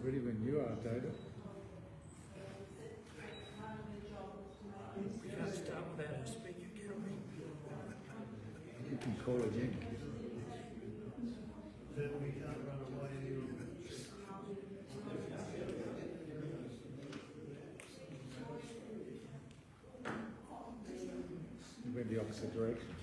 ready when you are, David. We can't start without a speaker, can we? You can call it in. Then we can't run away anymore. You went the opposite direction.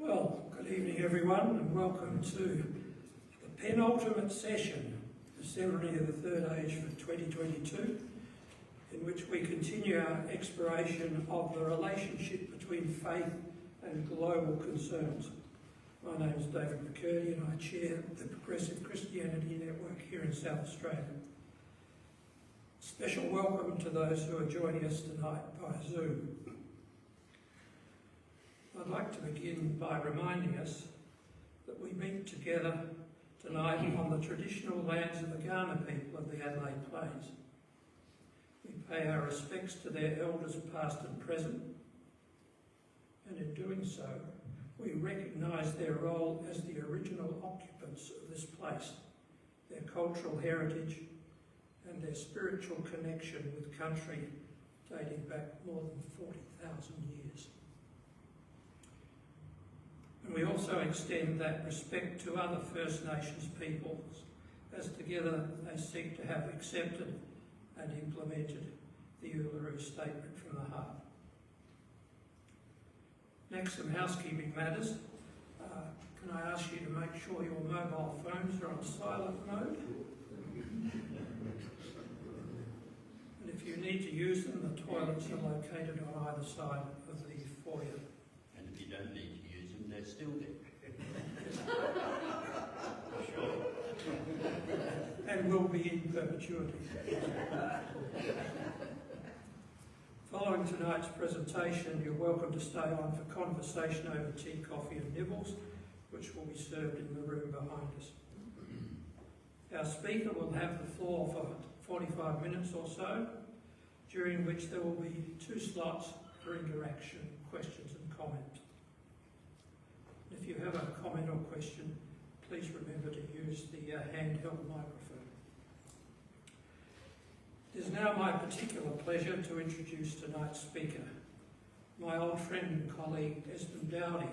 Well, good evening everyone, and welcome to the penultimate session of Seminary of the Third Age for 2022, in which we continue our exploration of the relationship between faith and global concerns. My name is David McCurdy and I chair the Progressive Christianity Network here in South Australia. Special welcome to those who are joining us tonight by Zoom. I'd like to begin by reminding us that we meet together tonight on the traditional lands of the Kaurna people of the Adelaide Plains. We pay our respects to their elders past and present, and in doing so, we recognise their role as the original occupants of this place, their cultural heritage and their spiritual connection with country dating back more than 40,000 years. And we also extend that respect to other First Nations peoples as together they seek to have accepted and implemented the Uluru Statement from the Heart. Next, some housekeeping matters. Can I ask you to make sure your mobile phones are on silent mode? And if you need to use them, the toilets are located on either side of the foyer. And if you don't need to use them, they're still there. And will be in perpetuity. Following tonight's presentation, you're welcome to stay on for conversation over tea, coffee and nibbles, which will be served in the room behind us. Our speaker will have the floor for 45 minutes or so, during which there will be 2 slots for interaction, questions and comment. If you have a comment or question, please remember to use the handheld microphone. It is now my particular pleasure to introduce tonight's speaker, my old friend and colleague Esmond Dowdy.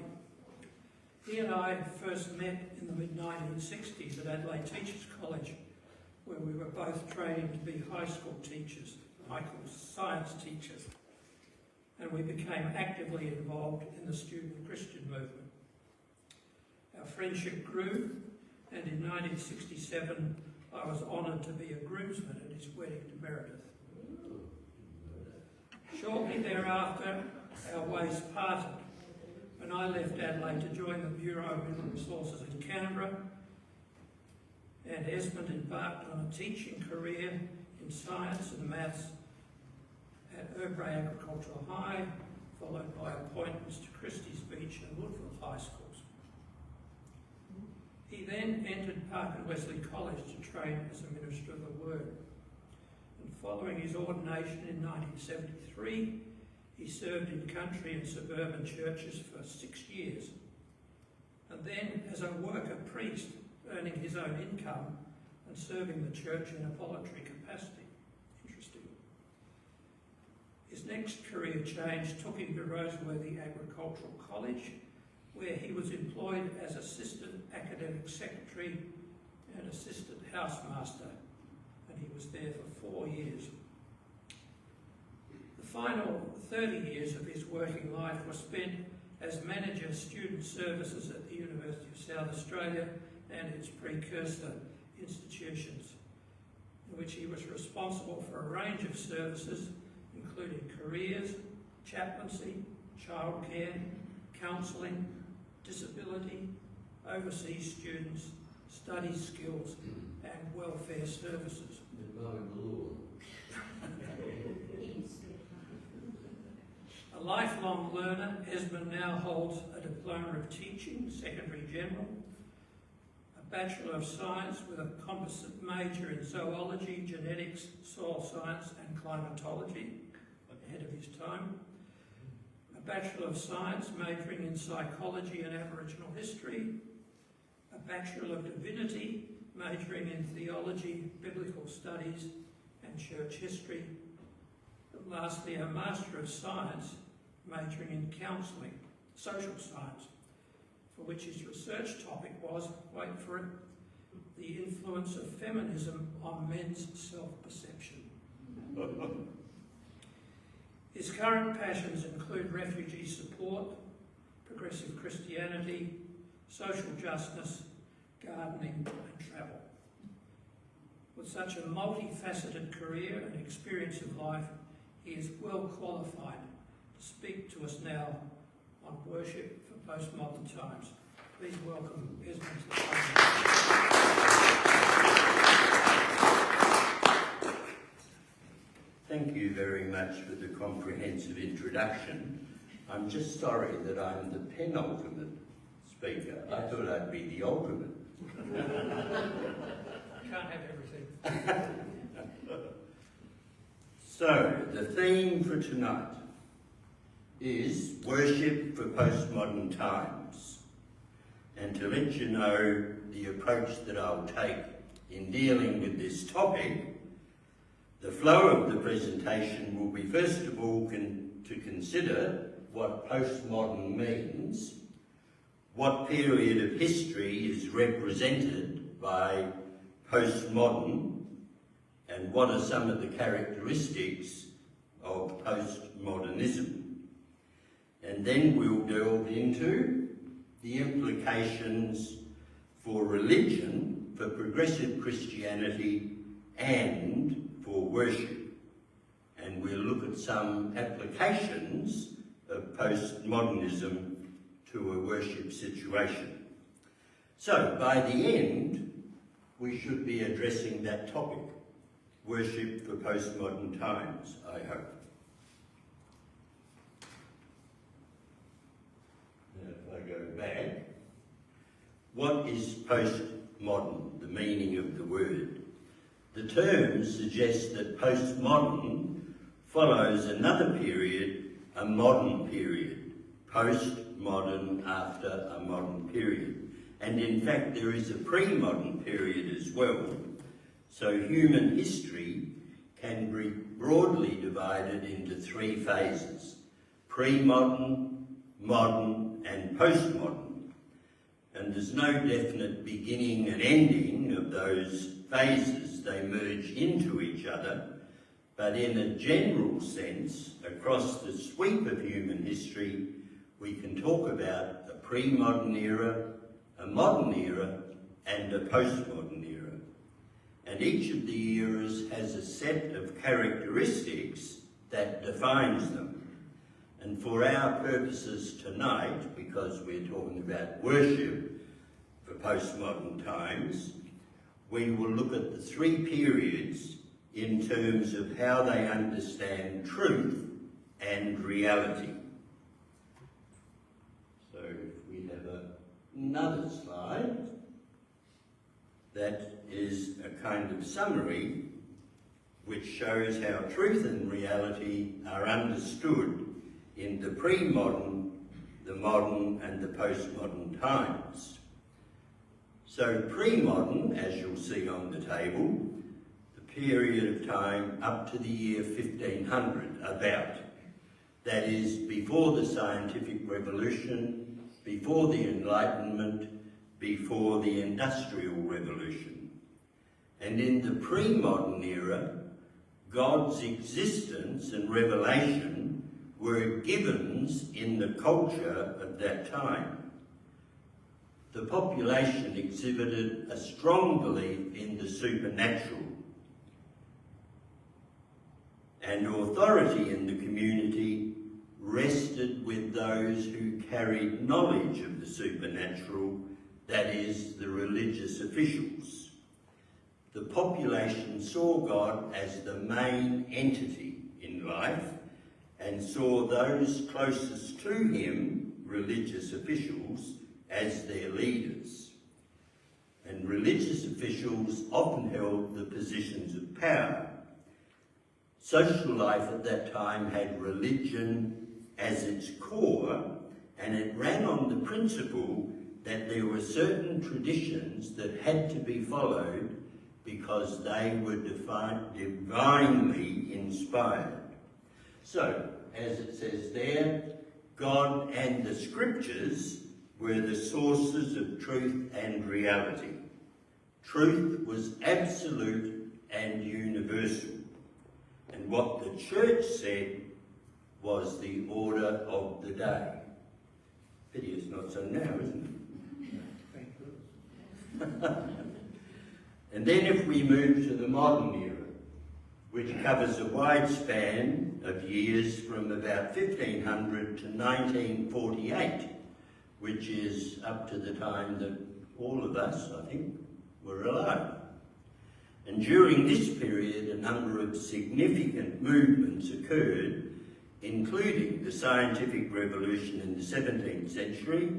He and I first met in the mid-1960s at Adelaide Teachers College, where we were both training to be high school teachers, high school science teachers, and we became actively involved in the student Christian movement. Our friendship grew, and in 1967 I was honoured to be a groomsman at his wedding to Meredith. Shortly thereafter, our ways parted when I left Adelaide to join the Bureau of Mineral Resources in Canberra, and Esmond embarked on a teaching career in science and maths at Erbray Agricultural High, followed by appointments to Christies Beach and Woodville High Schools. He then entered Park and Wesley College to train as a minister of the Word. And following his ordination in 1973, he served in country and suburban churches for 6 years. And then as a worker priest, earning his own income and serving the church in a voluntary capacity. Interesting. His next career change took him to Roseworthy Agricultural College, where he was employed as assistant academic secretary and assistant housemaster, and he was there for 4 years. The final 30 years of his working life were spent as manager student services at the University of South Australia and its precursor, institutions, in which he was responsible for a range of services, including careers, chaplaincy, childcare, counselling, disability, overseas students, study skills and welfare services. A lifelong learner, Esmond now holds a Diploma of Teaching, Secondary General, a Bachelor of Science with a composite major in Zoology, Genetics, Soil Science and Climatology, ahead of his time, a Bachelor of Science majoring in Psychology and Aboriginal History, a Bachelor of Divinity majoring in Theology, Biblical Studies and Church History, and lastly a Master of Science majoring in Counselling, Social Science, for which his research topic was, wait for it, the influence of feminism on men's self-perception. His current passions include refugee support, progressive Christianity, social justice, gardening and travel. With such a multifaceted career and experience of life, he is well qualified to speak to us now on worship for postmodern times. Please welcome Esmond to the podium. Thank you very much for the comprehensive introduction. I'm just sorry that I'm the penultimate speaker. I thought I'd be the ultimate. Can't have everything. So, the theme for tonight is worship for postmodern times. And to let you know the approach that I'll take in dealing with this topic, the flow of the presentation will be first of all to consider what postmodern means, what period of history is represented by postmodern, and what are some of the characteristics of postmodernism. And then we'll delve into the implications for religion, for progressive Christianity, and for worship. And we'll look at some applications of postmodernism to a worship situation. So, by the end, we should be addressing that topic, worship for postmodern times, I hope. Now, if I go back, what is postmodern, the meaning of the word? The term suggests that postmodern follows another period, a modern period, postmodern after a modern period. And in fact, there is a pre-modern period as well. So human history can be broadly divided into three phases: pre-modern, modern, and postmodern. And there's no definite beginning and ending of those phases. They merge into each other, but in a general sense, across the sweep of human history, we can talk about a pre-modern era, a modern era, and a postmodern era. And each of the eras has a set of characteristics that defines them. And for our purposes tonight, because we're talking about worship for postmodern times, we will look at the three periods in terms of how they understand truth and reality. So if we have another slide, that is a kind of summary which shows how truth and reality are understood in the pre-modern, the modern and the postmodern times. So pre-modern, as you'll see on the table, the period of time up to the year 1500, about. That is before the scientific revolution, before the Enlightenment, before the Industrial Revolution. And in the pre-modern era, God's existence and revelation were givens in the culture of that time. the population exhibited a strong belief in the supernatural, and authority in the community rested with those who carried knowledge of the supernatural, that is, the religious officials. The population saw God as the main entity in life and saw those closest to him, religious officials, as their leaders. And religious officials often held the positions of power. Social life at that time had religion as its core, and it ran on the principle that there were certain traditions that had to be followed because they were divinely inspired. So, as it says there, God and the scriptures were the sources of truth and reality. Truth was absolute and universal. And what the church said was the order of the day. Pity it's not so now, isn't it? And then if we move to the modern era, which covers a wide span of years from about 1500 to 1948, which is up to the time that all of us, I think, were alive. And during this period, a number of significant movements occurred, including the scientific revolution in the 17th century,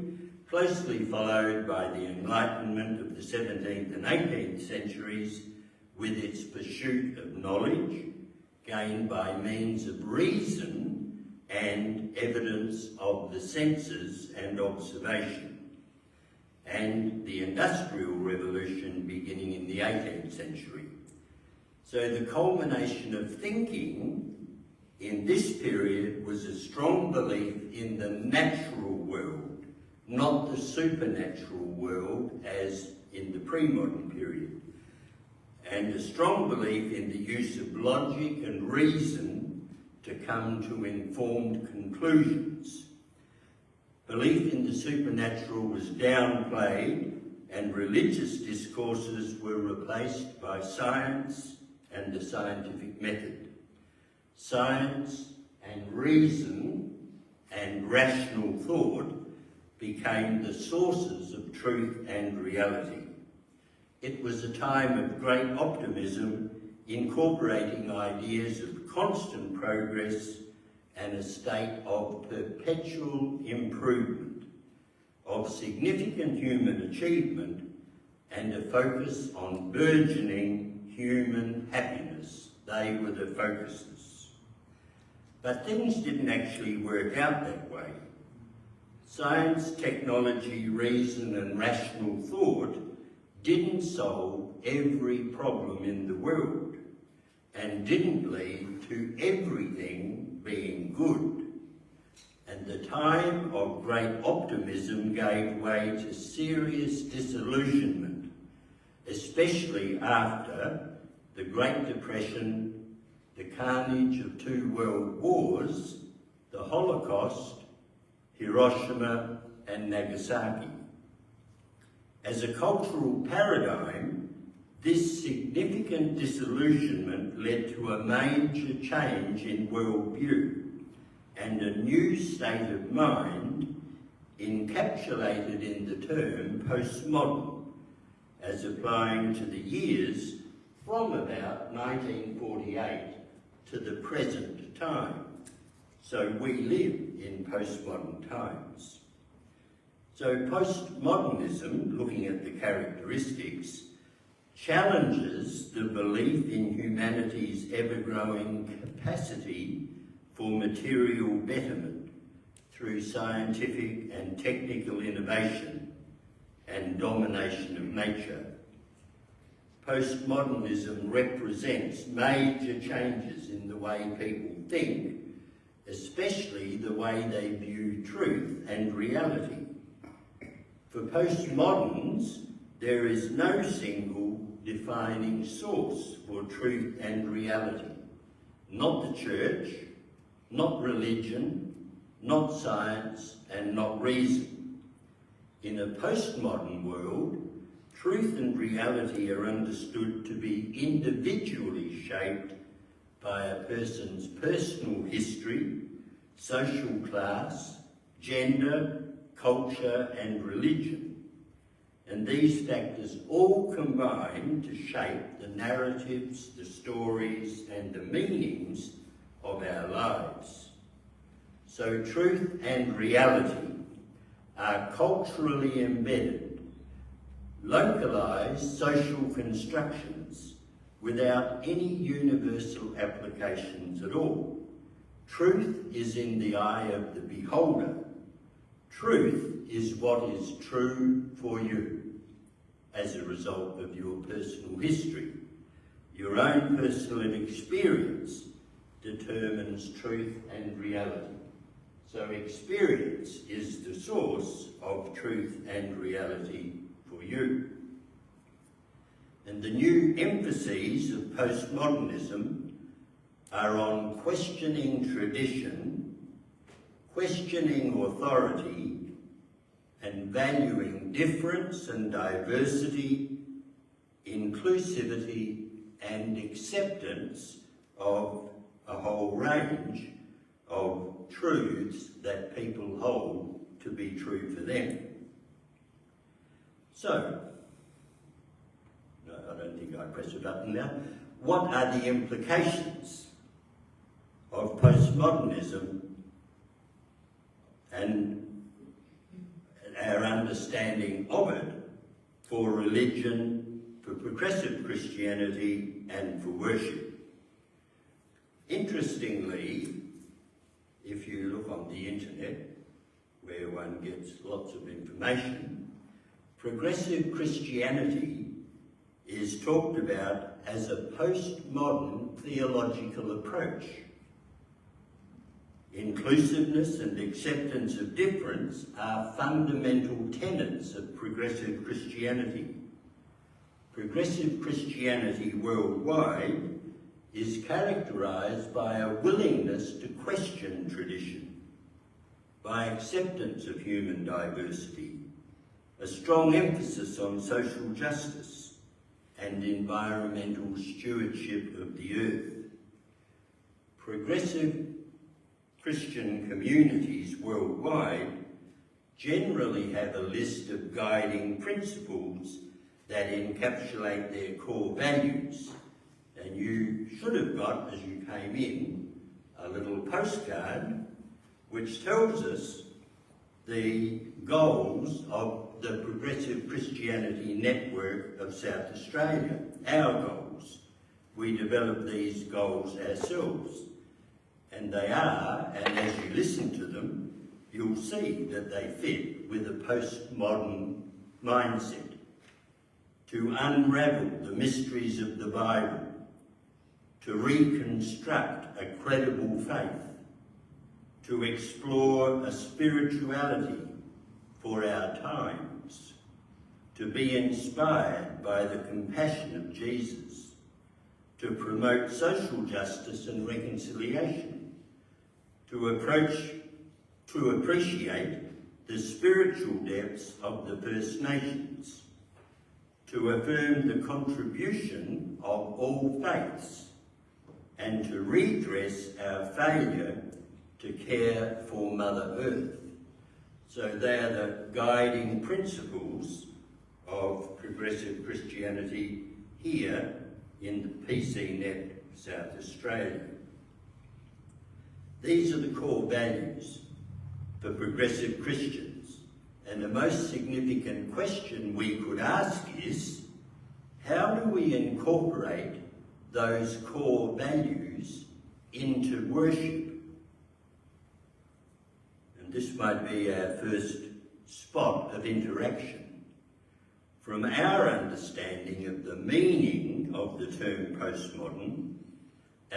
closely followed by the Enlightenment of the 17th and 18th centuries, with its pursuit of knowledge gained by means of reason and evidence of the senses and observation, and the Industrial Revolution beginning in the 18th century. So the culmination of thinking in this period was a strong belief in the natural world, not the supernatural world as in the pre-modern period, and a strong belief in the use of logic and reason to come to informed conclusions. Belief in the supernatural was downplayed, and religious discourses were replaced by science and the scientific method. Science and reason and rational thought became the sources of truth and reality. It was a time of great optimism, incorporating ideas of constant progress and a state of perpetual improvement, of significant human achievement, and a focus on burgeoning human happiness. They were the focuses. But things didn't actually work out that way. Science, technology, reason, and rational thought didn't solve every problem in the world and didn't lead to everything being good. And the time of great optimism gave way to serious disillusionment, especially after the Great Depression, the carnage of 2 world wars, the Holocaust, Hiroshima and Nagasaki. As a cultural paradigm, this significant disillusionment led to a major change in worldview and a new state of mind encapsulated in the term postmodern, as applying to the years from about 1948 to the present time. So we live in postmodern times. So postmodernism, looking at the characteristics, challenges the belief in humanity's ever-growing capacity for material betterment through scientific and technical innovation and domination of nature. Postmodernism represents major changes in the way people think, especially the way they view truth and reality. For postmoderns, there is no single defining source for truth and reality. Not the church, not religion, not science, and not reason. In a postmodern world, truth and reality are understood to be individually shaped by a person's personal history, social class, gender, culture and religion. And these factors all combine to shape the narratives, the stories and the meanings of our lives. So truth and reality are culturally embedded, localised social constructions without any universal applications at all. Truth is in the eye of the beholder. Truth is what is true for you as a result of your personal history. Your own personal experience determines truth and reality. So experience is the source of truth and reality for you. And the new emphases of postmodernism are on questioning tradition, questioning authority, and valuing difference and diversity, inclusivity and acceptance of a whole range of truths that people hold to be true for them. So, no, I don't think I press a button now. What are the implications of postmodernism and our understanding of it for religion, for progressive Christianity and for worship? Interestingly, if you look on the internet, where one gets lots of information, progressive Christianity is talked about as a postmodern theological approach. Inclusiveness and acceptance of difference are fundamental tenets of progressive Christianity. Progressive Christianity worldwide is characterised by a willingness to question tradition, by acceptance of human diversity, a strong emphasis on social justice and environmental stewardship of the earth. Progressive Christian communities worldwide generally have a list of guiding principles that encapsulate their core values. And you should have got, as you came in, a little postcard which tells us the goals of the Progressive Christianity Network of South Australia, our goals. We develop these goals ourselves. And they are, and as you listen to them, you'll see that they fit with a postmodern mindset. To unravel the mysteries of the Bible, to reconstruct a credible faith, to explore a spirituality for our times, to be inspired by the compassion of Jesus, to promote social justice and reconciliation, to appreciate the spiritual depths of the First Nations, to affirm the contribution of all faiths, and to redress our failure to care for Mother Earth. So they are the guiding principles of progressive Christianity here in PCNet South Australia. These are the core values for progressive Christians, and the most significant question we could ask is, how do we incorporate those core values into worship? And this might be our first spot of interaction. From our understanding of the meaning of the term postmodern,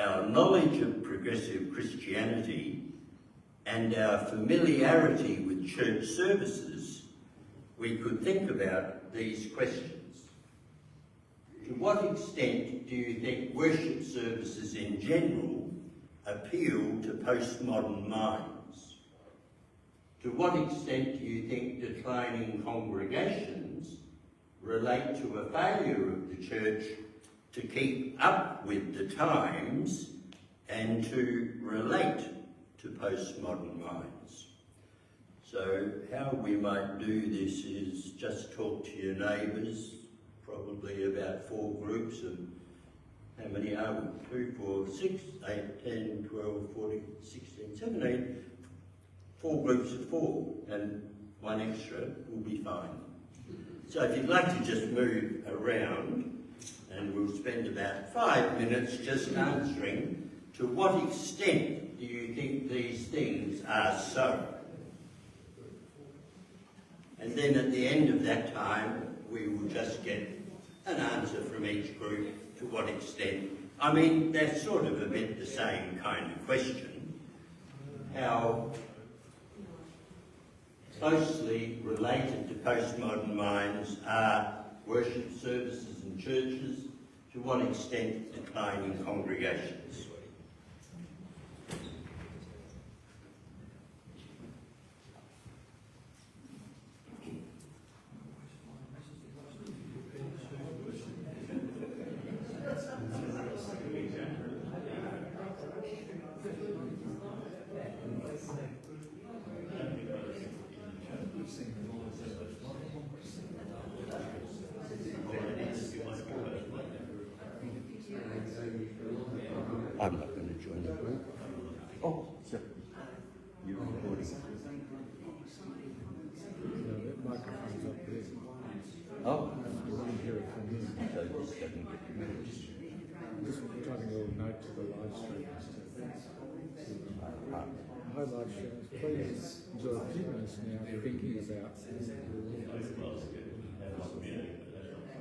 our knowledge of progressive Christianity, and our familiarity with church services, we could think about these questions. To what extent do you think worship services in general appeal to postmodern minds? To what extent do you think declining congregations relate to a failure of the church to keep up with the times and to relate to postmodern minds? So how we might do this is just talk to your neighbours, probably about 4 groups of, how many are we? 2, 4, 6, 8, 10, 12, 14, 16, 17. 4 groups of 4 and 1 extra will be fine. So if you'd like to just move around, and we'll spend about 5 minutes just answering to what extent do you think these things are so? And then at the end of that time, we will just get an answer from each group to what extent. I mean, that's sort of a bit the same kind of question. How closely related to postmodern minds are worship services in churches, to what extent declining congregations. I'm not going to join the group. Oh, so you're recording. The microphone's up there. Oh, You won't hear it from me. so this doesn't get managed. Just writing a little note to the live stream. Hi live streamers, please enjoy a few minutes now thinking about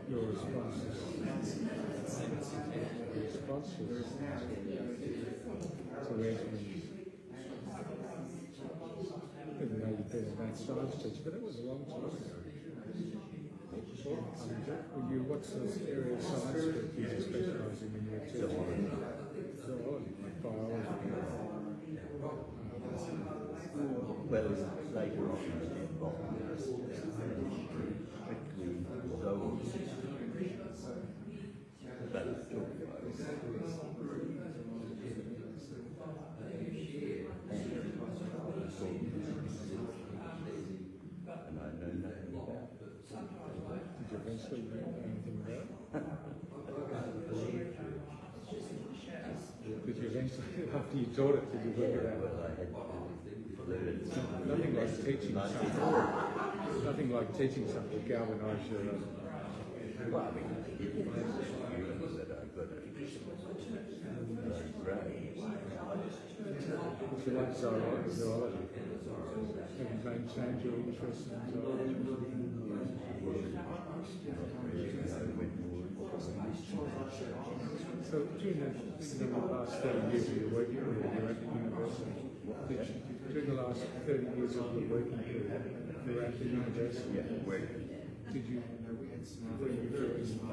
your responses. To Esmond. Even though you've been an advanced science teacher, but it was a long time ago. What sort of area of science did you specialise in when you were teaching? Zoology, biology. Well, later on I was involved strictly zoology. But I took and I know nothing about it. Did you eventually learn anything about it? Did you eventually, after you taught it, did you work it out? Well, I had to learn Nothing like teaching something. Nothing like teaching something to galvanise your well, I mean, I did that I got a grade. If you like zoology, have you maintained your interest in zoology? So during the last 30 years of your working career, you're at the university. During the last 30 years of your working career, you're at the university. Yeah, working. Did you bring your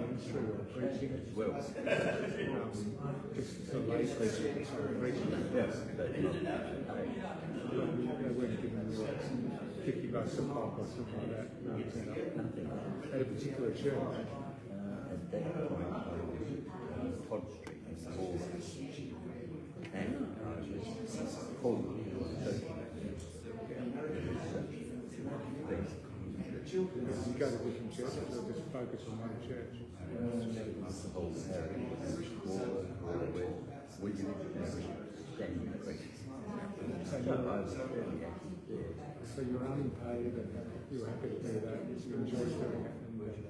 ministry or preaching as well? Just the lay preaching. Yes, but They weren't giving you $50 a pop or something like that. At a particular church. at that point I was Todd Street in Hall, and I was called You go to different churches or just focus on one church? the whole area where you standing question. So you're unpaid and you were happy to do that, you enjoyed doing it, and whether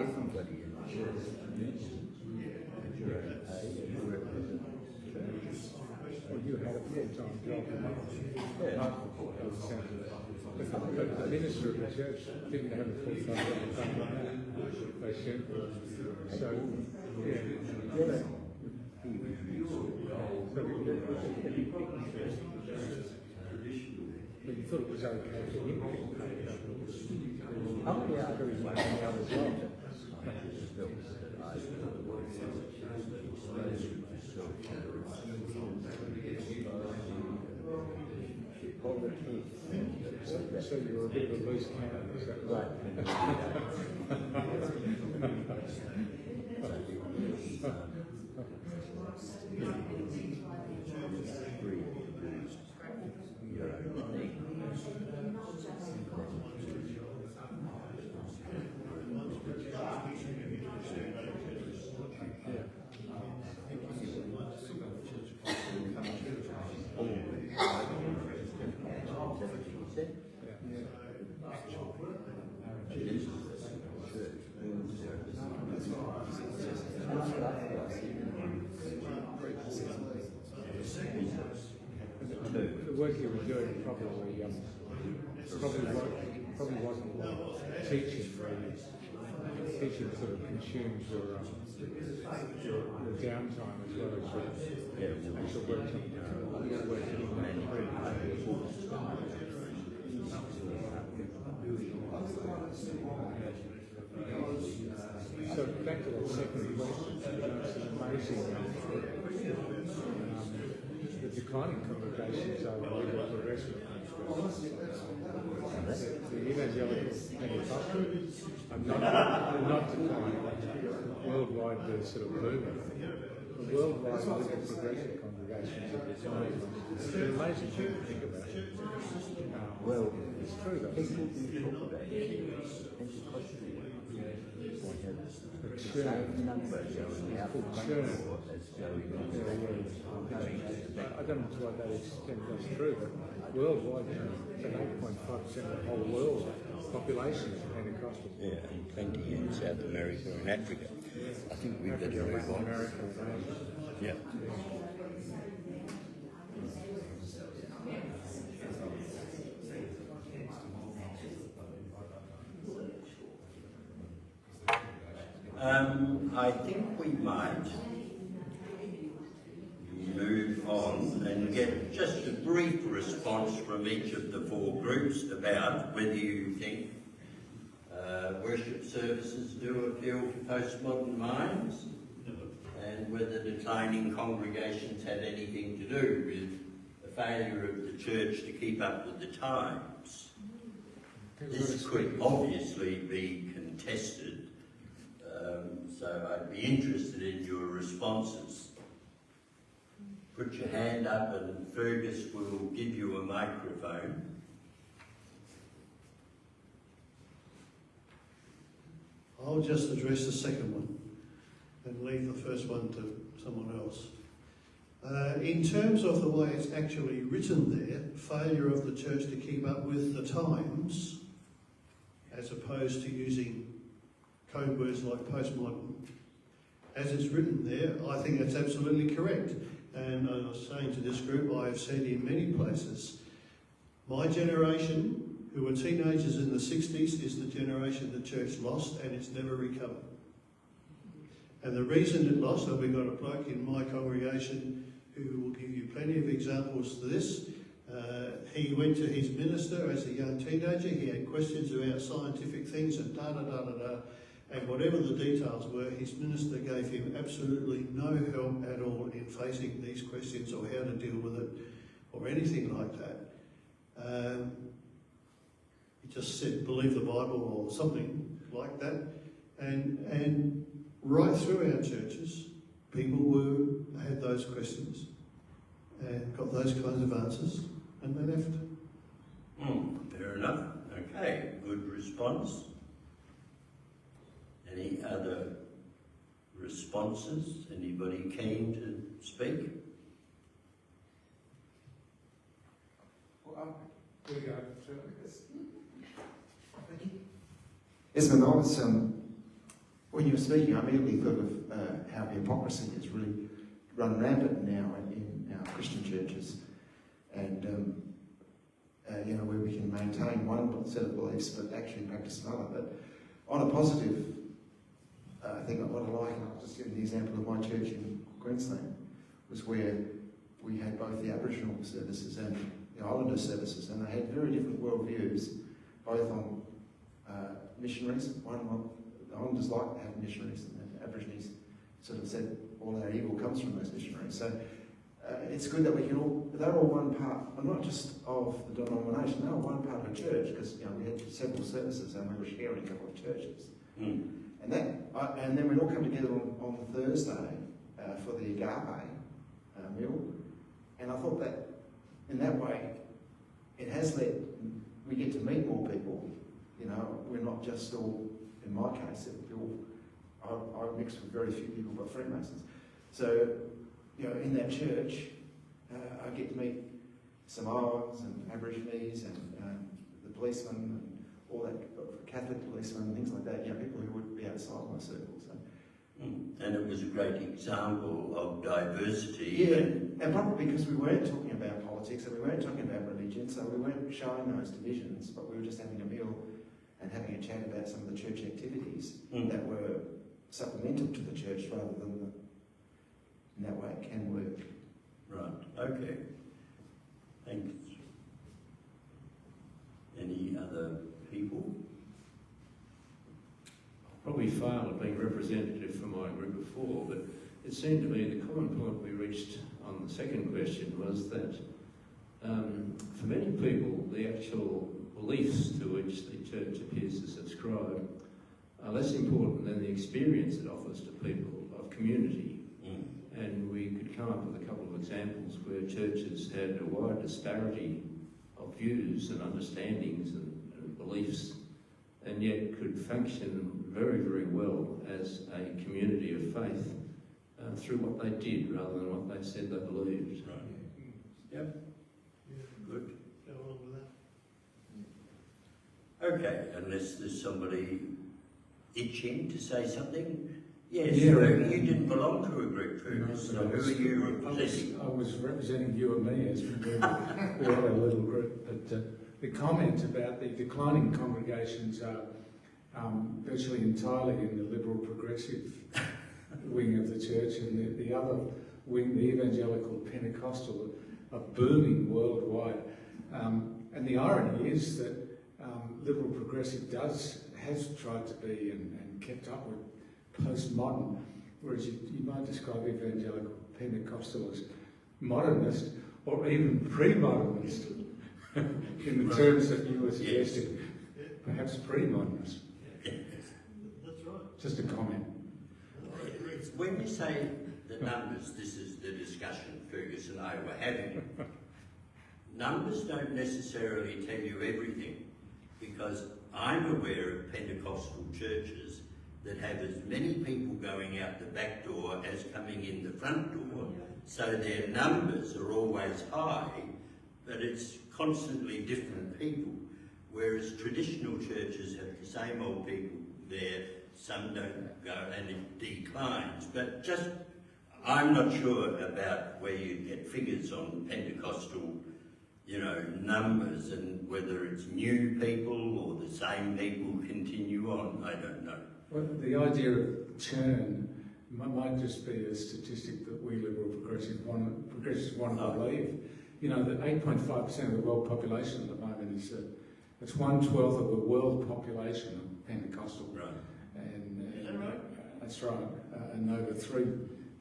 everybody in the church well, you had a full-time job. But the minister of the church didn't have a full-time job. They should. So, yeah. But you thought it was okay for him to get paid. Oh yeah, Very much in the other job. So you're a bit of a loose cannon, is that right? The work you were doing probably wasn't teaching really. Teaching sort of consumes your downtime as well as your actual work time. So back to that second question, it's amazing the declining congregations are really what the rest of the evangelical Pentecostal are not declining. Worldwide, they're sort of booming. The worldwide liberal progressive congregations are declining. It's an amazing thing to think about. Well, it's true though. People do talk about Pentecostal. The churn. Number going out the front door as going on. I don't know to what that extent that's true, but worldwide, about 8.5% of the whole world population is Pentecostal. Yeah, and plenty in South America and Africa. I think we better move Latin on. America, Yeah. I think we might move on and get just a brief response from each of the four groups about whether you think worship services do appeal to postmodern minds and whether declining congregations had anything to do with the failure of the church to keep up with the times. This could obviously be contested, so I'd be interested in your responses. Put your hand up and Fergus will give you a microphone. I'll just address the second one and leave the first one to someone else. In terms of the way it's actually written there, failure of the church to keep up with the times, as opposed to using code words like postmodern, as it's written there, I think that's absolutely correct. And I was saying to this group, I have said in many places, my generation, who were teenagers in the 60s, is the generation the church lost and it's never recovered. And the reason it lost, and we've got a bloke in my congregation who will give you plenty of examples to this. He went to his minister as a young teenager, he had questions about scientific things and da-da-da-da-da, and whatever the details were, his minister gave him absolutely no help at all in facing these questions or how to deal with it or anything like that. He just said, believe the Bible or something like that. And right through our churches, people had those questions and got those kinds of answers and they left. Fair enough. Okay, good response. Any other responses? Anybody keen to speak? Esmond, I was, when you were speaking, I immediately thought of how hypocrisy has really run rampant now in our Christian churches, and where we can maintain one set of beliefs but actually practice another. But on a positive thing, what I like, and I'll just give an example of my church in Queensland, was where we had both the Aboriginal services and the Islander services, and they had very different worldviews, both on missionaries. The Islanders like to have missionaries, and the Aborigines sort of said all our evil comes from those missionaries. So it's good that we can all, they're all one part, well, not just of the denomination, they're all one part of a church, because we had several services and we were sharing a couple of churches. Mm. And then we'd all come together on Thursday for the agape meal. And I thought that in that way, it has led, we get to meet more people. We're not just all, in my case, I mix with very few people but Freemasons. So, in that church, I get to meet Samoans and Aborigines and the policemen and all that, Catholic policemen and things like that, people who would be outside my circle. So. And it was a great example of diversity. Yeah, and probably because we weren't talking about politics and we weren't talking about religion, so we weren't showing those divisions, but we were just having a meal and having a chat about some of the church activities that were supplemental to the church rather than in that way it can work. Right, okay. Thanks. Any other people? Probably failed at being representative for my group before, but it seemed to me the common point we reached on the second question was that for many people the actual beliefs to which the church appears to subscribe are less important than the experience it offers to people of community. And we could come up with a couple of examples where churches had a wide disparity of views and understandings and beliefs, and yet could function very, very well as a community of faith through what they did rather than what they said they believed. Right. Yep. Good. Go along with that. Okay, unless there's somebody itching to say something. Yes, Yeah, you didn't belong to a group previous, so who are you representing? I was representing you and me as we were a little group, but the comment about the declining congregations are virtually entirely in the liberal progressive wing of the church, and the other wing, the evangelical Pentecostal, are booming worldwide. And the irony is that liberal progressive has tried to be and kept up with postmodern, whereas you might describe evangelical Pentecostal as modernist or even pre-modernist in the terms that you were suggesting. Yes. Perhaps pre-modernist. That's right. Just a comment. When you say the numbers, this is the discussion Fergus and I were having. Numbers don't necessarily tell you everything, because I'm aware of Pentecostal churches that have as many people going out the back door as coming in the front door, so their numbers are always high, but it's constantly different people, whereas traditional churches have the same old people there, some don't go, and it declines. But just, I'm not sure about where you get figures on Pentecostal, numbers, and whether it's new people or the same people continue on, I don't know. Well, the idea of churn might just be a statistic that we liberal progressives want to believe. That 8.5% of the world population at the moment is it's 1/12 of the world population of Pentecostal. Right. And Is that right? That's right. And over 3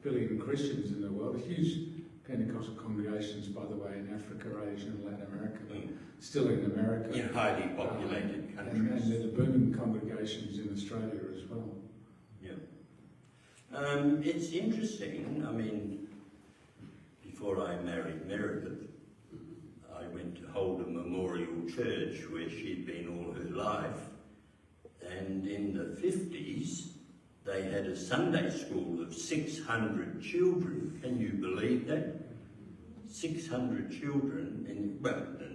billion Christians in the world, huge Pentecostal congregations, by the way, in Africa, Asia and Latin America, but still in America. In highly populated countries. And there's booming congregations in Australia as well. Yeah. It's interesting, before I married Meredith, I went to hold a memorial church where she'd been all her life, and in the 50s they had a Sunday school of 600 children. Can you believe that? 600 children, and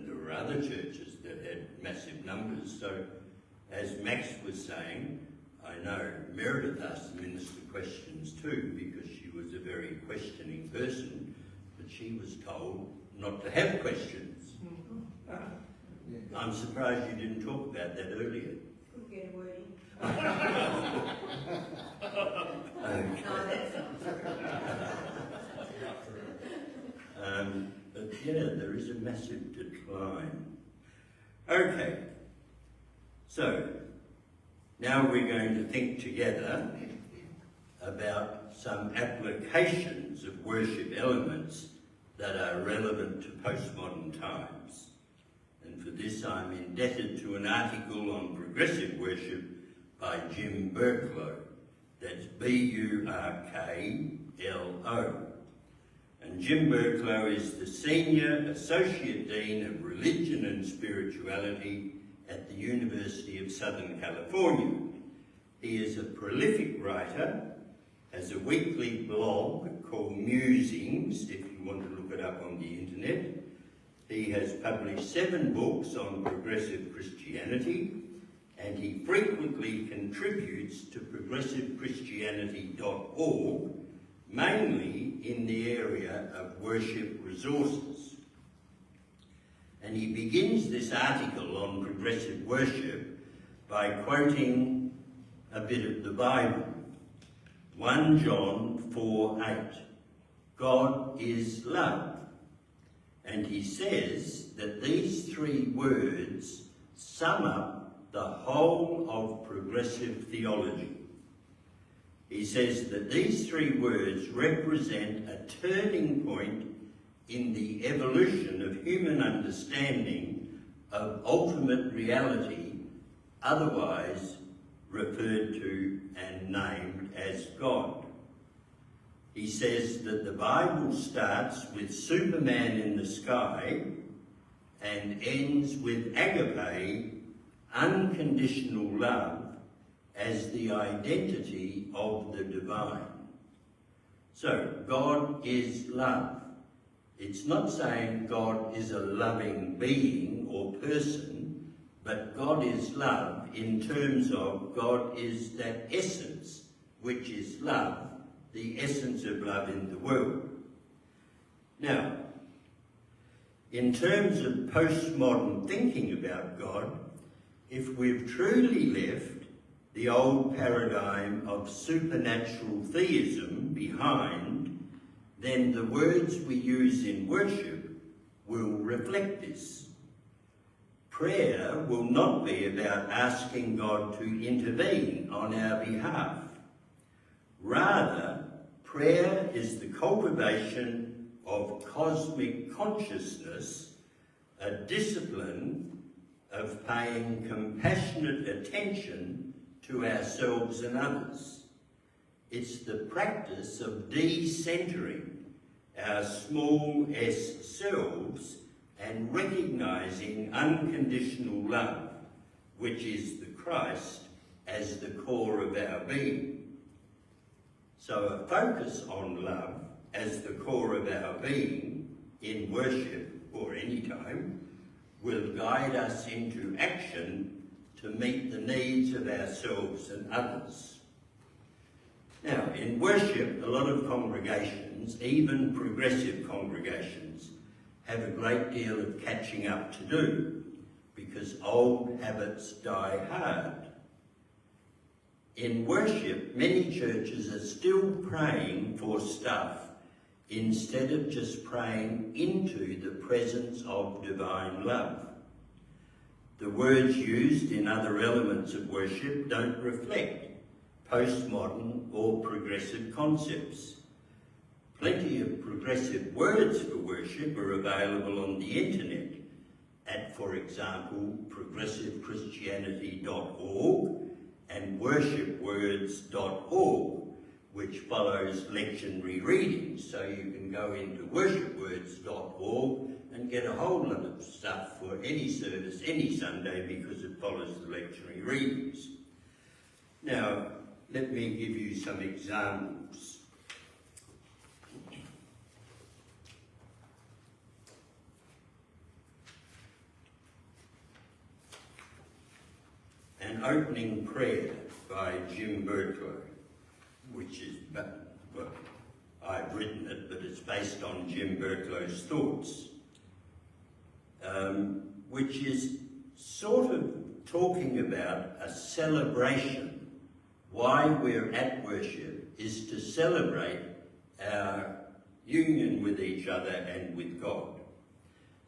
there were other churches that had massive numbers. So, as Max was saying, I know Meredith asked the minister questions too, because she was a very questioning person, but she was told not to have questions. I'm surprised you didn't talk about that earlier. Could get a word in. But there is a massive decline. Okay, so now we're going to think together about some applications of worship elements that are relevant to postmodern times. And for this I'm indebted to an article on progressive worship by Jim Burklo. That's B-U-R-K-L-O. And Jim Burklo is the Senior Associate Dean of Religion and Spirituality at the University of Southern California. He is a prolific writer, has a weekly blog called Musings, if you want to look it up on the internet. He has published 7 books on progressive Christianity, and he frequently contributes to progressivechristianity.org, mainly in the area of worship resources. And he begins this article on progressive worship by quoting a bit of the Bible. 1 John 4:8. God is love. And he says that these 3 words sum up the whole of progressive theology. He says that these 3 words represent a turning point in the evolution of human understanding of ultimate reality, otherwise referred to and named as God. He says that the Bible starts with Superman in the sky and ends with agape, unconditional love, as the identity of the divine. So, God is love. It's not saying God is a loving being or person, but God is love in terms of God is that essence, which is love, the essence of love in the world. Now, in terms of postmodern thinking about God, if we've truly left the old paradigm of supernatural theism behind, then the words we use in worship will reflect this. Prayer will not be about asking God to intervene on our behalf. Rather, prayer is the cultivation of cosmic consciousness, a discipline of paying compassionate attention to ourselves and others. It's the practice of de-centering our small s selves and recognising unconditional love, which is the Christ, as the core of our being. So a focus on love as the core of our being in worship or any time will guide us into action to meet the needs of ourselves and others. Now, in worship, a lot of congregations, even progressive congregations, have a great deal of catching up to do because old habits die hard. In worship, many churches are still praying for stuff instead of just praying into the presence of divine love. The words used in other elements of worship don't reflect postmodern or progressive concepts. Plenty of progressive words for worship are available on the internet at, for example, progressivechristianity.org and worshipwords.org, which follows lectionary readings. So you can go into worshipwords.org and get a whole lot of stuff for any service, any Sunday, because it follows the lectionary readings. Now, let me give you some examples. An opening prayer by Jim Burklo, which is, well, I've written it, but it's based on Jim Burklo's thoughts, which is sort of talking about a celebration. Why we're at worship is to celebrate our union with each other and with God.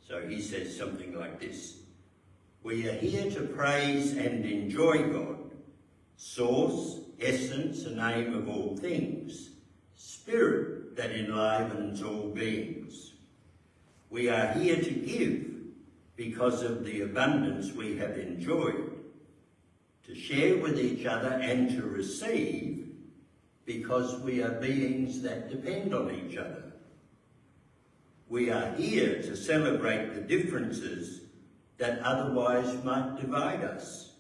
So he says something like this: we are here to praise and enjoy God, source, essence and aim of all things, spirit that enlivens all beings. We are here to give because of the abundance we have enjoyed, to share with each other and to receive because we are beings that depend on each other. We are here to celebrate the differences that otherwise might divide us.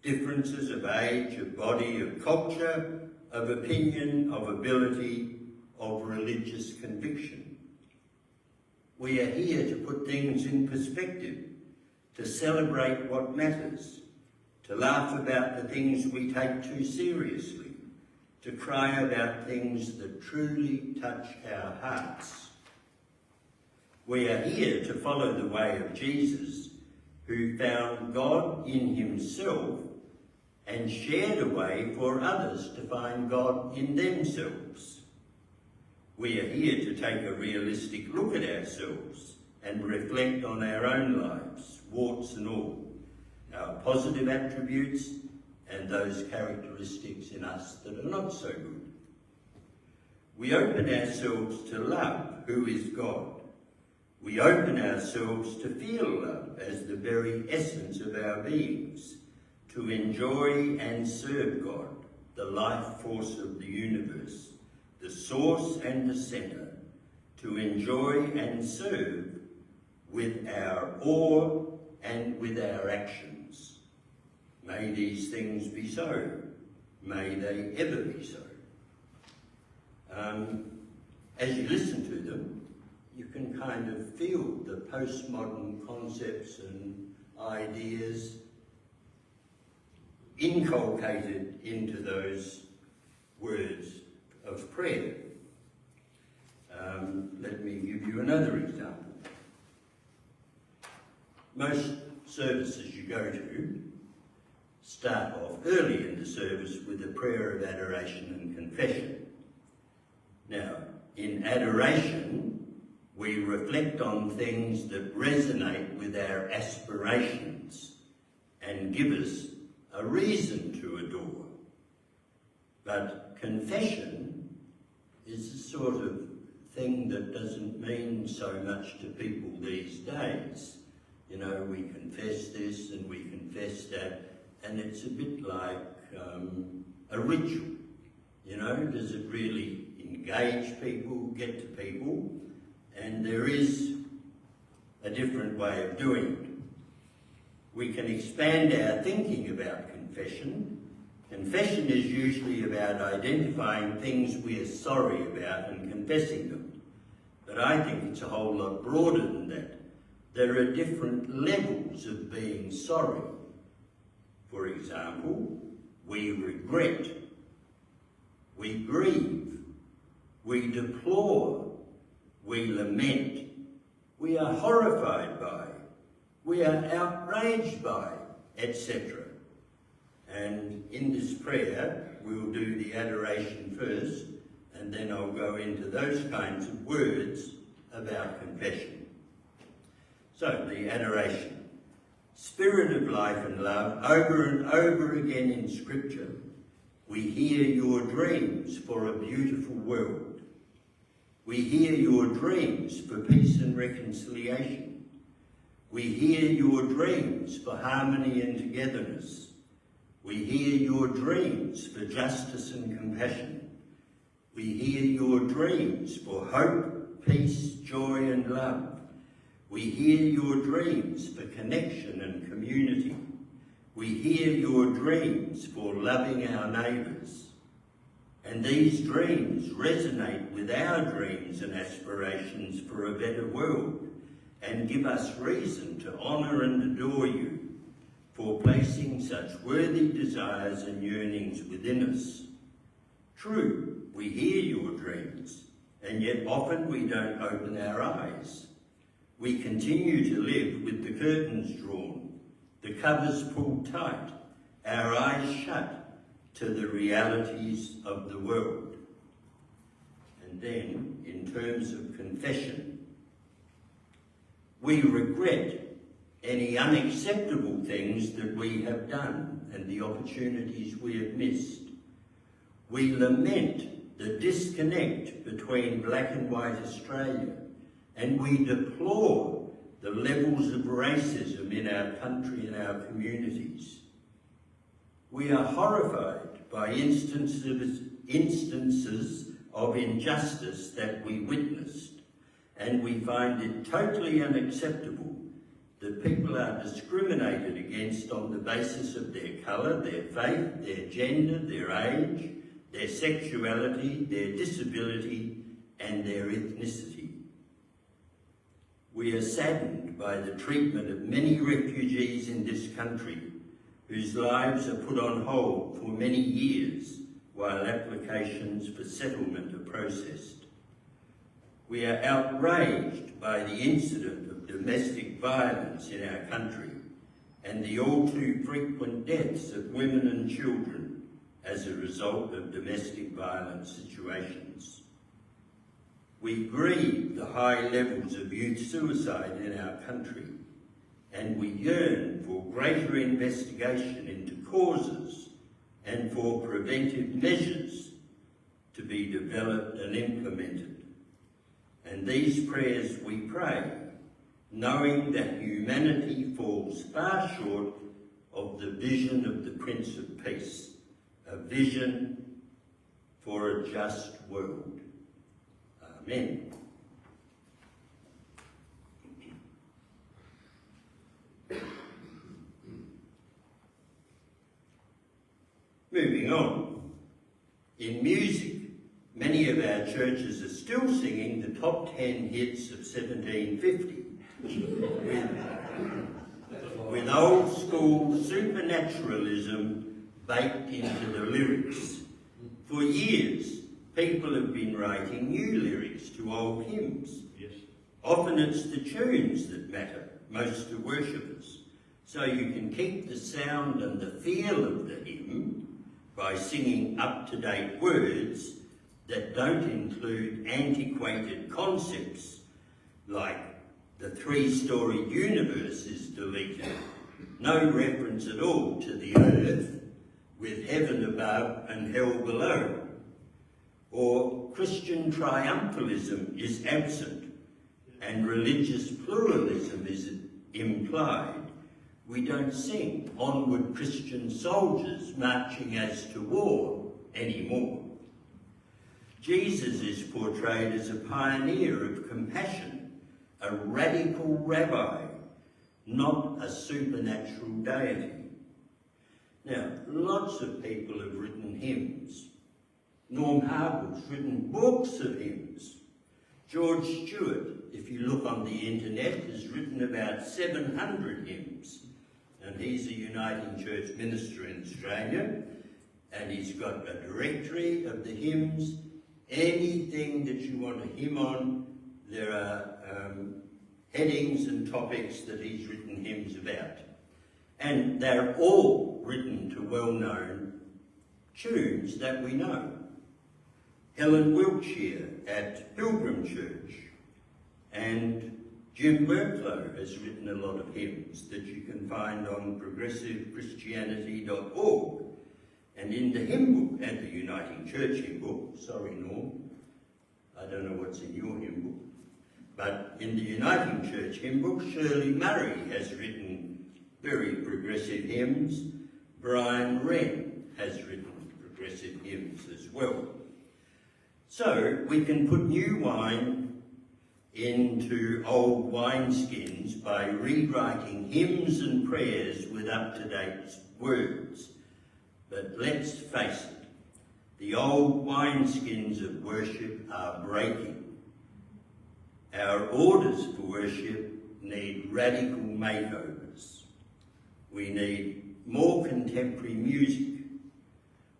Differences of age, of body, of culture, of opinion, of ability, of religious conviction. We are here to put things in perspective, to celebrate what matters, to laugh about the things we take too seriously, to cry about things that truly touch our hearts. We are here to follow the way of Jesus, who found God in himself and shared a way for others to find God in themselves. We are here to take a realistic look at ourselves and reflect on our own lives, warts and all, our positive attributes and those characteristics in us that are not so good. We open ourselves to love, who is God. We open ourselves to feel love as the very essence of our beings, to enjoy and serve God, the life force of the universe, the source and the centre, to enjoy and serve with our awe and with our actions. May these things be so. May they ever be so. As you listen to them, you can kind of feel the postmodern concepts and ideas inculcated into those words of prayer. Let me give you another example. Most services you go to start off early in the service with a prayer of adoration and confession. Now, in adoration, we reflect on things that resonate with our aspirations and give us a reason to adore. But confession is the sort of thing that doesn't mean so much to people these days. You know, we confess this and we confess that, and it's a bit like a ritual. You know, does it really engage people, get to people? And there is a different way of doing it. We can expand our thinking about confession. Confession is usually about identifying things we are sorry about and confessing them. But I think it's a whole lot broader than that. There are different levels of being sorry. For example, we regret, we grieve, we deplore, we lament, we are horrified by, we are outraged by, etc. And in this prayer, we'll do the adoration first, and then I'll go into those kinds of words about confession. So, the adoration. Spirit of life and love, over and over again in Scripture, we hear your dreams for a beautiful world. We hear your dreams for peace and reconciliation. We hear your dreams for harmony and togetherness. We hear your dreams for justice and compassion. We hear your dreams for hope, peace, joy and love. We hear your dreams for connection and community. We hear your dreams for loving our neighbours. And these dreams resonate with our dreams and aspirations for a better world and give us reason to honour and adore you for placing such worthy desires and yearnings within us. True, we hear your dreams, and yet often we don't open our eyes. We continue to live with the curtains drawn, the covers pulled tight, our eyes shut to the realities of the world. And then, in terms of confession, we regret any unacceptable things that we have done and the opportunities we have missed. We lament the disconnect between black and white Australia, and we deplore the levels of racism in our country and our communities. We are horrified by instances of injustice that we witnessed, and we find it totally unacceptable that people are discriminated against on the basis of their colour, their faith, their gender, their age, their sexuality, their disability, and their ethnicity. We are saddened by the treatment of many refugees in this country whose lives are put on hold for many years while applications for settlement are processed. We are outraged by the incident of domestic violence in our country and the all too frequent deaths of women and children as a result of domestic violence situations. We grieve the high levels of youth suicide in our country, and we yearn for greater investigation into causes and for preventive measures to be developed and implemented. And these prayers we pray, knowing that humanity falls far short of the vision of the Prince of Peace, a vision for a just world. Amen. Moving on. In music, many of our churches are still singing the top 10 hits of 1750 with old school supernaturalism baked into the lyrics. For years, people have been writing new lyrics to old hymns. Yes. Often it's the tunes that matter most to worshippers, so you can keep the sound and the feel of the hymn by singing up-to-date words that don't include antiquated concepts like the three-storied universe is deleted, no reference at all to the earth with heaven above and hell below, or Christian triumphalism is absent and religious pluralism is implied. We don't sing "Onward Christian Soldiers Marching as to War" anymore. Jesus is portrayed as a pioneer of compassion, a radical rabbi, not a supernatural deity. Now, lots of people have written hymns. Norm Harwood's written books of hymns. George Stewart, if you look on the internet, has written about 700 hymns. And he's a Uniting Church minister in Australia, and he's got a directory of the hymns. Anything that you want a hymn on, there are headings and topics that he's written hymns about. And they're all written to well-known tunes that we know. Helen Wiltshire at Pilgrim Church, and James Burklo has written a lot of hymns that you can find on progressivechristianity.org. And in the hymn book, and the Uniting Church hymn book, sorry Norm, I don't know what's in your hymn book, but in the Uniting Church hymn book, Shirley Murray has written very progressive hymns. Brian Wren has written progressive hymns as well. So we can put new wine into old wineskins by rewriting hymns and prayers with up-to-date words. But let's face it, the old wineskins of worship are breaking. Our orders for worship need radical makeovers. We need more contemporary music,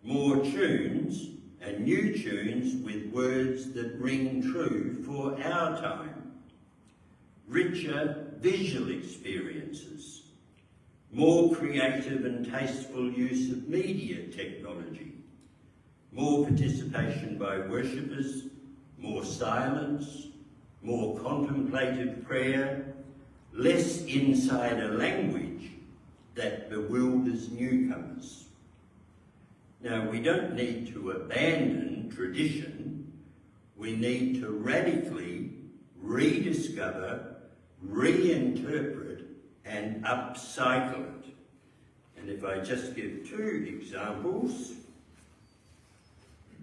more tunes and new tunes with words that ring true for our time, richer visual experiences, more creative and tasteful use of media technology, more participation by worshippers, more silence, more contemplative prayer, less insider language that bewilders newcomers. Now, we don't need to abandon tradition. We need to radically rediscover, reinterpret, and upcycle it. And if I just give two examples,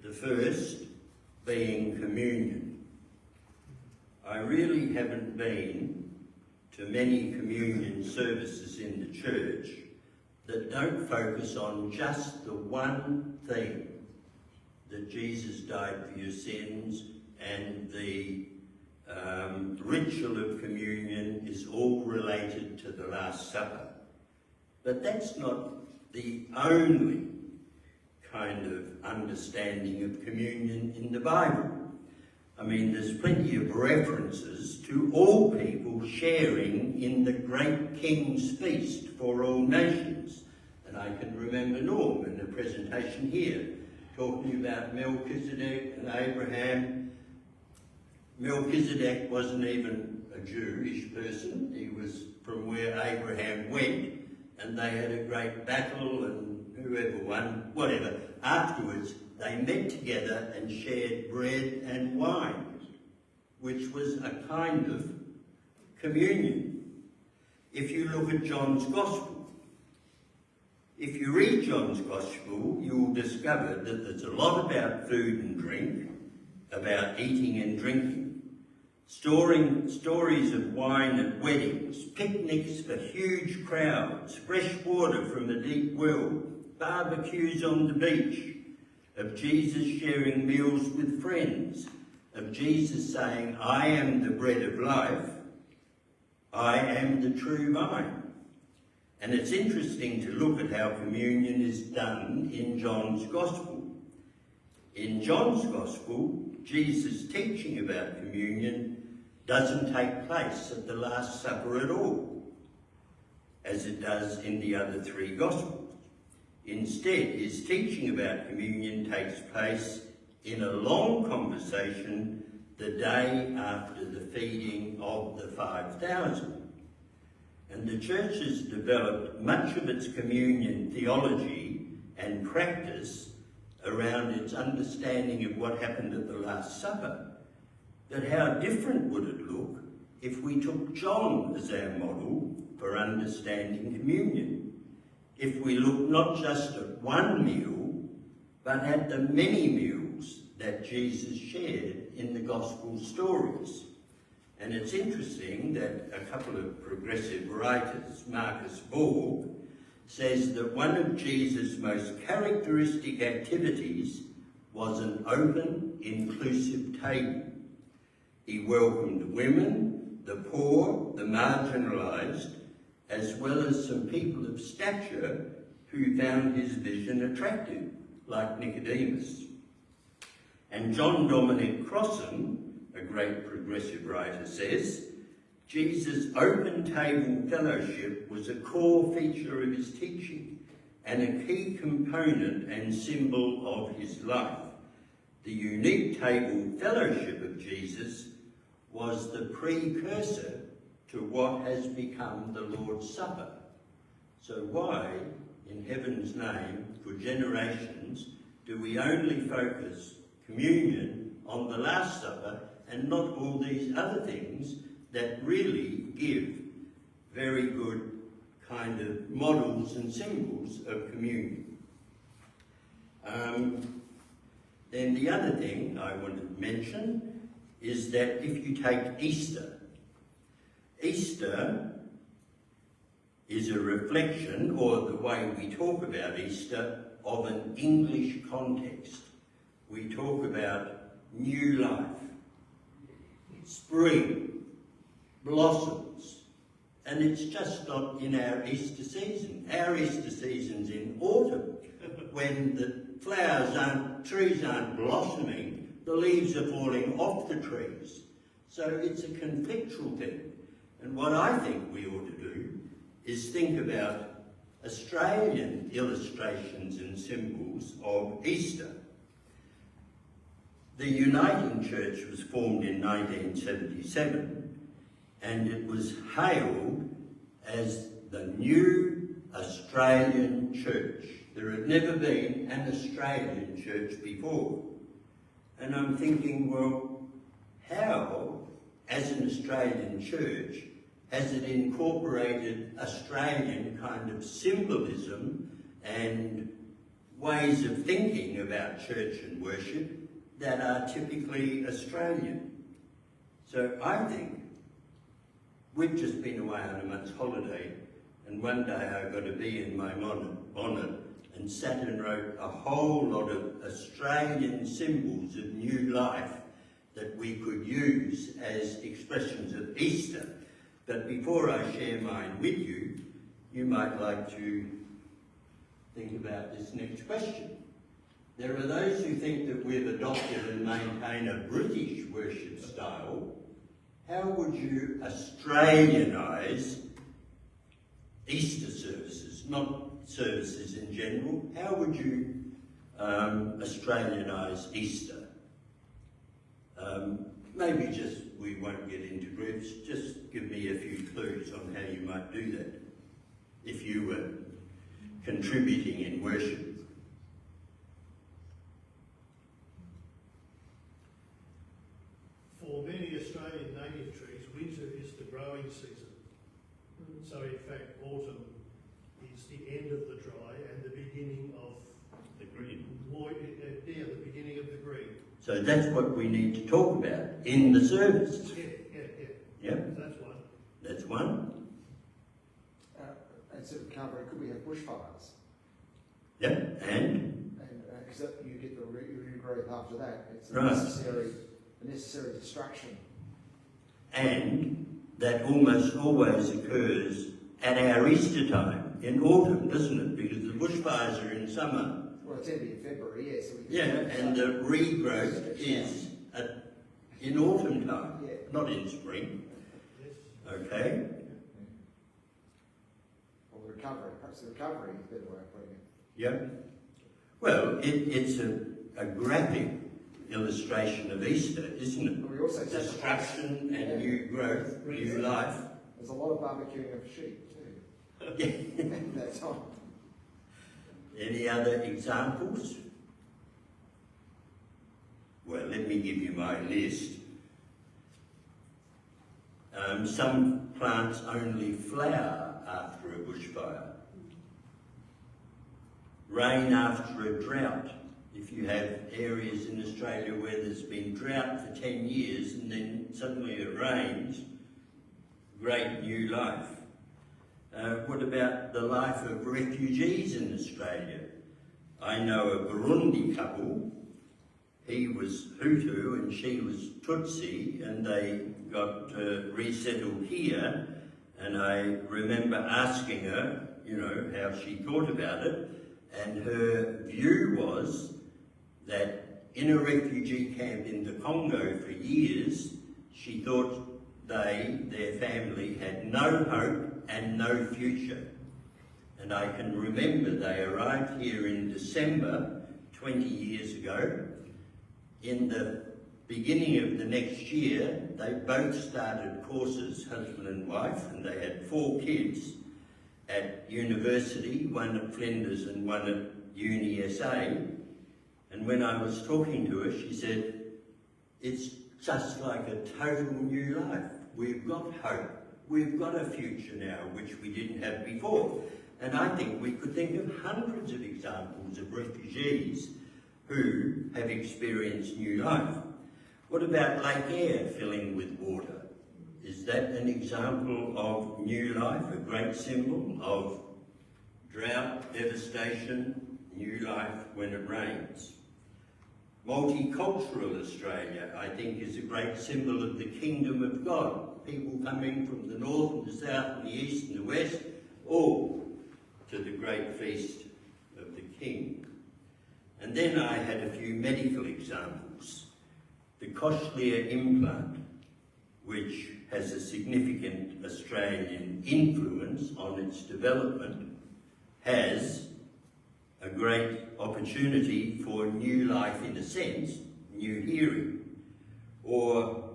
the first being communion. I really haven't been to many communion services in the church that don't focus on just the one thing, that Jesus died for your sins, and the ritual of communion is all related to the Last Supper. But that's not the only kind of understanding of communion in the Bible. I mean, there's plenty of references to all people sharing in the great King's feast for all nations. And I can remember Norm in the presentation here talking about Melchizedek and Abraham. Melchizedek wasn't even a Jewish person. He was from where Abraham went, and they had a great battle, and whoever won, whatever. Afterwards, they met together and shared bread and wine, which was a kind of communion. If you look at John's Gospel, if you read John's Gospel, you'll discover that there's a lot about food and drink, about eating and drinking, stories of wine at weddings, picnics for huge crowds, fresh water from a deep well, barbecues on the beach, of Jesus sharing meals with friends, of Jesus saying, I am the bread of life, I am the true vine. And it's interesting to look at how communion is done in John's Gospel. In John's Gospel, Jesus' teaching about communion doesn't take place at the Last Supper at all, as it does in the other three Gospels. Instead, his teaching about communion takes place in a long conversation the day after the feeding of the 5,000. And the church has developed much of its communion theology and practice around its understanding of what happened at the Last Supper. But how different would it look if we took John as our model for understanding communion? If we look not just at one meal, but at the many meals that Jesus shared in the Gospel stories. And it's interesting that a couple of progressive writers, Marcus Borg, says that one of Jesus' most characteristic activities was an open, inclusive table. He welcomed women, the poor, the marginalised, as well as some people of stature who found his vision attractive, like Nicodemus. And John Dominic Crossan, a great progressive writer, says, Jesus' open table fellowship was a core feature of his teaching and a key component and symbol of his life. The unique table fellowship of Jesus was the precursor to what has become the Lord's Supper. So why, in heaven's name, for generations, do we only focus communion on the Last Supper and not all these other things that really give very good kind of models and symbols of communion? Then the other thing I want to mention is that if you take Easter, Easter is a reflection, or the way we talk about Easter, of an English context. We talk about new life, spring, blossoms, and it's just not in our Easter season. Our Easter season's in autumn, when the trees aren't blossoming, the leaves are falling off the trees. So it's a conflictual thing. And what I think we ought to do is think about Australian illustrations and symbols of Easter. The Uniting Church was formed in 1977, and it was hailed as the new Australian Church. There had never been an Australian church before. And I'm thinking, well, how, as an Australian church, has it incorporated Australian kind of symbolism and ways of thinking about church and worship that are typically Australian? So I think we've just been away on a month's holiday, and one day I got a bee in my bonnet and sat and wrote a whole lot of Australian symbols of new life that we could use as expressions of Easter. But before I share mine with you, you might like to think about this next question. There are those who think that we've adopted and maintain a British worship style. How would you Australianise Easter services, not services in general? How would you Australianise Easter? Maybe just, we won't get into groups, just give me a few clues on how you might do that if you were contributing in worship. For many Australian native trees, winter is the growing season. So in fact, autumn is the end of the dry and the beginning of The green. the beginning of the green. So that's what we need to talk about in the service. Yeah. Yep, That's one. that's one. Instead of recovery, could we have bushfires? Yep, and And because you get the regrowth after that, it's a Right. necessary destruction. And that almost always occurs at our Easter time, in autumn, doesn't it? Because the bushfires are in summer. Well, it's ending in February, yes. So Yeah, and the regrowth is in autumn time, Yeah. not in spring. Yes. Okay? Or the recovery, perhaps the recovery is a better way of putting it. Yep. Well, it's a graphic illustration of Easter, isn't it? But we also Destruction and new growth, new life. There's a lot of barbecuing of sheep too. Yeah. At that time. Any other examples? Well, let me give you my list. Some plants only flower after a bushfire. Rain after a drought. If you have areas in Australia where there's been drought for 10 years and then suddenly it rains, great new life. What about the life of refugees in Australia? I know a Burundi couple. He was Hutu and she was Tutsi, and they got resettled here. And I remember asking her, how she thought about it, and her view was that in a refugee camp in the Congo for years, she thought their family had no hope and no future. And I can remember they arrived here in December 20 years ago. In the beginning of the next year, they both started courses, husband and wife, and they had 4 kids at university, one at Flinders and one at UniSA. And when I was talking to her, she said, it's just like a total new life. We've got hope. We've got a future now, which we didn't have before. And I think we could think of hundreds of examples of refugees who have experienced new life. What about Lake Eyre filling with water? Is that an example of new life, a great symbol of drought, devastation, new life when it rains? Multicultural Australia, I think, is a great symbol of the kingdom of God. People coming from the north and the south and the east and the west, all to the great feast of the King. And then I had a few medical examples. The cochlear implant, which has a significant Australian influence on its development, has a great opportunity for new life in a sense, new hearing. Or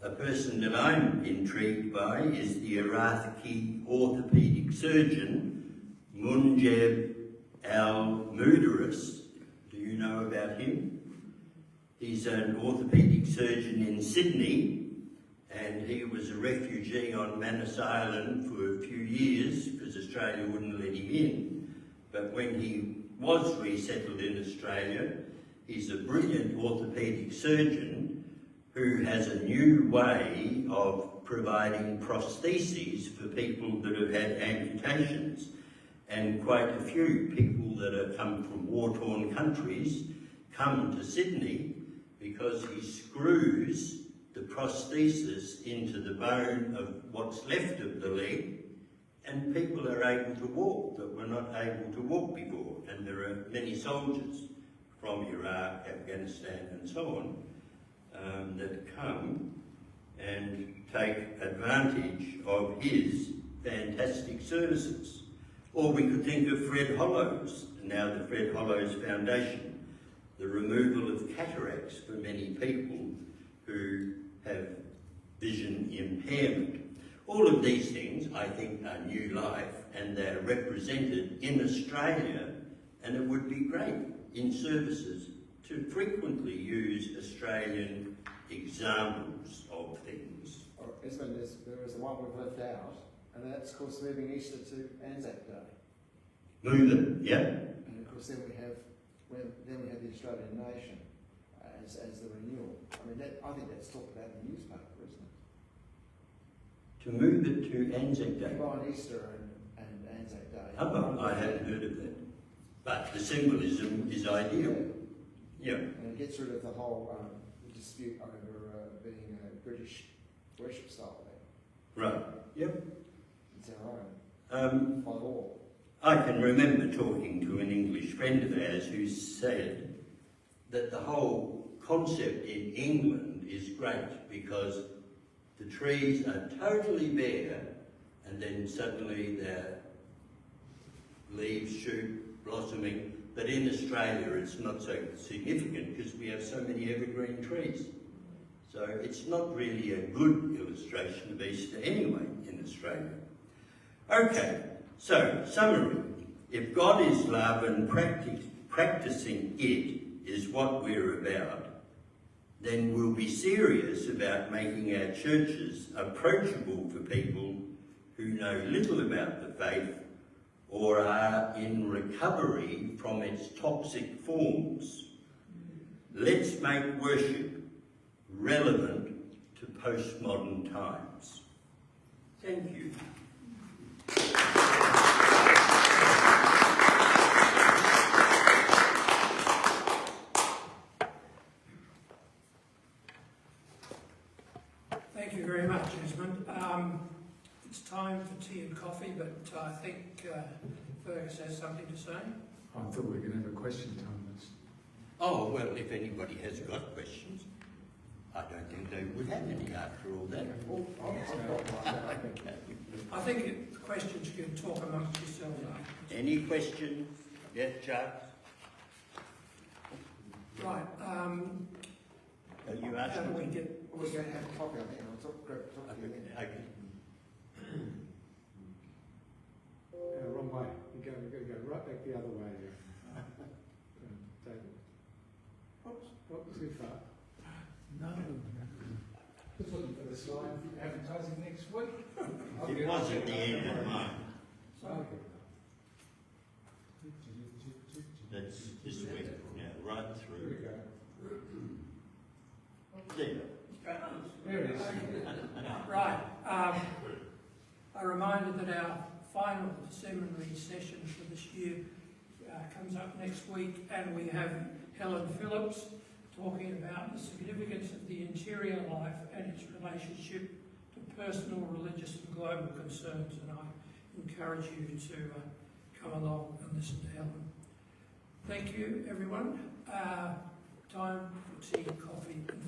a person that I'm intrigued by is the Arathaki orthopaedic surgeon, Munjeb Al Muderis. Do you know about him? He's an orthopaedic surgeon in Sydney, and he was a refugee on Manus Island for a few years because Australia wouldn't let him in. But when he was resettled in Australia, he's a brilliant orthopaedic surgeon who has a new way of providing prostheses for people that have had amputations. And quite a few people that have come from war-torn countries come to Sydney because he screws the prosthesis into the bone of what's left of the leg, and people are able to walk that were not able to walk before. And there are many soldiers from Iraq, Afghanistan and so on that come and take advantage of his fantastic services. Or we could think of Fred Hollows, now the Fred Hollows Foundation, the removal of cataracts for many people who have vision impairment. All of these things, I think, are new life, and they're represented in Australia, and it would be great in services to frequently use Australian examples of things. Esmond, there is the one we've left out, and that's of course moving Easter to Anzac Day. Move it, yeah. And of course then we have the Australian nation as the renewal. I mean, I think that's talked about in the newspaper, isn't it? To move it to Anzac Day. Combine Easter and Anzac Day. Oh, I hadn't heard of that. But the symbolism is ideal. Yeah. And it gets rid of the whole dispute over being a British worship style there. Right. Yep. It's our own, by law. I can remember talking to an English friend of ours who said that the whole concept in England is great because the trees are totally bare and then suddenly their leaves shoot, blossoming. But in Australia it's not so significant because we have so many evergreen trees. So it's not really a good illustration of Easter anyway in Australia. Okay, so summary. If God is love and practicing it is what we're about, then we'll be serious about making our churches approachable for people who know little about the faith or are in recovery from its toxic forms. Let's make worship relevant to postmodern times. Thank you. Thank you very much, Esmond. It's time for tea and coffee, but I think Fergus has something to say. I thought we were going to have a question time. Oh, well, if anybody has got questions, I don't think they would have any after all that. I think the questions you can talk amongst yourselves after. Any questions? Yes, Charles? Right. Are you How asking? do we get... We're going to have a coffee, I think. I'll talk to you then. Okay. Wrong way. We've got to go right back the other way there. David. Oops, not too far. No. Just looking for the slide advertising next week. It was at the end of March. Okay. That's this week, yeah, right Here through. we go. There. There it is. Right. A reminder that our final seminary session for this year comes up next week, and we have Helen Phillips talking about the significance of the interior life and its relationship to personal, religious and global concerns, and I encourage you to come along and listen to Helen. Thank you, everyone. Time for tea, coffee and